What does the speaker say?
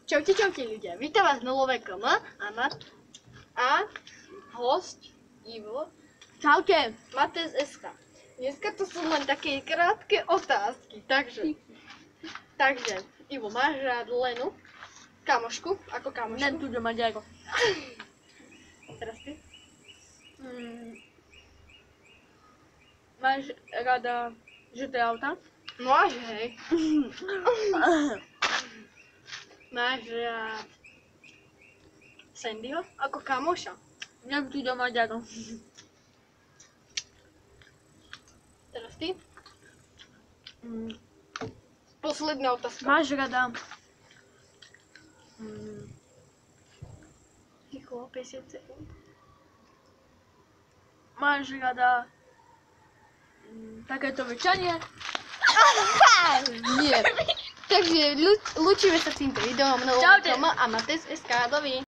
Čaute ľudia, vítam vás v nové KM a host Ivo. Čaute. Matez SK. Dneska to sú len také krátke otázky, takže Ivo, máš rád Lenu? Kamošku, ako kamošku? Len tu doma ďako. Teraz ty? Máš rada žlté auta? Máš, hej. Máš rád Sandyho ako kamoša? Len tu doma ďako. Teraz ty? Posledná otázka. Máš rada Ticho, 50 sekúnd. máš rada takéto večanie? Nie. Takže lúčime sa s týmto videom. Čaute. A Matez SK, dovi.